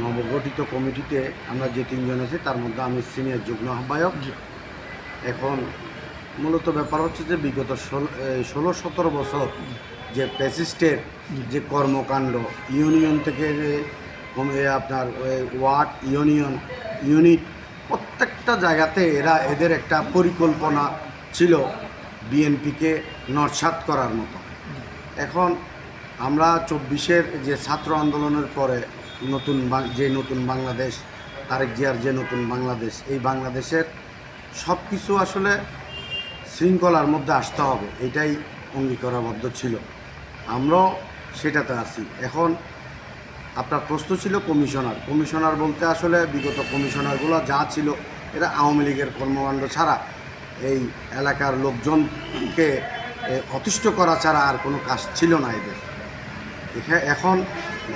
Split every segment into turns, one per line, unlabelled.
নবগঠিত কমিটিতে আমরা যে 3 জন আছি তার মধ্যে আমি সিনিয়র যুগ্ম আহ্বায়ক। এখন মূলত ব্যাপার হচ্ছে যে বিগত 16-17 বছর যে ফ্যাসিস্টের যে কর্মকাণ্ড, ইউনিয়ন থেকে আপনার ওয়ার্ড ইউনিট প্রত্যেকটা জায়গাতে এদের একটা পরিকল্পনা ছিল বিএনপিকে নস্যাৎ করার মতো। এখন আমরা 24-এর যে ছাত্র আন্দোলনের পরে নতুন বাংলাদেশ, তারেক জিয়ার যে নতুন বাংলাদেশ, এই বাংলাদেশের সব কিছু আসলে শৃঙ্খলার মধ্যে আসতে হবে, এটাই অঙ্গীকারাবদ্ধ ছিল। আমরাও সেটাতে আছি। এখন আপনার প্রশ্ন ছিল কমিশনার বলতে আসলে বিগত কমিশনারগুলো যা ছিল এরা আওয়ামী লীগের কর্মকাণ্ড ছাড়া এই এলাকার লোকজনকে অতিষ্ঠ করা ছাড়া আর কোনো কাজ ছিল না এদের। এখন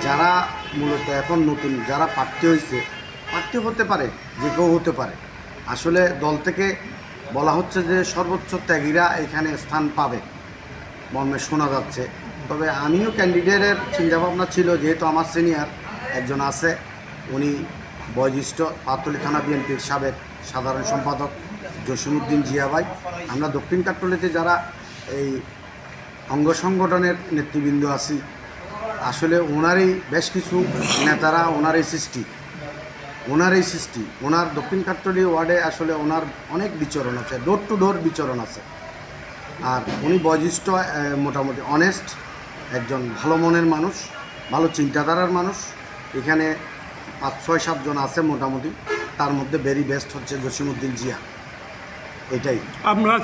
যারা মূলত এখন নতুন যারা প্রার্থী হতে পারে, যে কেউ হতে পারে। আসলে দল থেকে বলা হচ্ছে যে সর্বোচ্চ ত্যাগীরা এখানে স্থান পাবে মর্মে শোনা যাচ্ছে। তবে আমিও ক্যান্ডিডেটের চিন্তাভাবনা ছিল, যেহেতু আমার সিনিয়র একজন আছে, উনি বয়োজ্যেষ্ঠ, পাতুলি থানা বিএনপির সাবেক সাধারণ সম্পাদক জসিমউদ্দিন জিয়া ভাই। আমরা দক্ষিণ কাট্টলিতে যারা এই অঙ্গ সংগঠনের নেতৃবৃন্দ আছি, আসলে ওনারই বেশ কিছু নেতারা ওনার সৃষ্টি ওনার দক্ষিণ কাট্টলি ওয়ার্ডে আসলে ওনার অনেক বিচরণ আছে, ডোর টু ডোর বিচরণ আছে। আর উনি বয়োজ্যেষ্ঠ, মোটামুটি অনেস্ট একজন ভালো মনের মানুষ, ভালো চিন্তাধারার মানুষ। এখানে 5-6-7 জন আছে মোটামুটি, তার মধ্যে ভেরি বেস্ট হচ্ছে জসিমউদ্দিন জিয়া। এটাই আমরা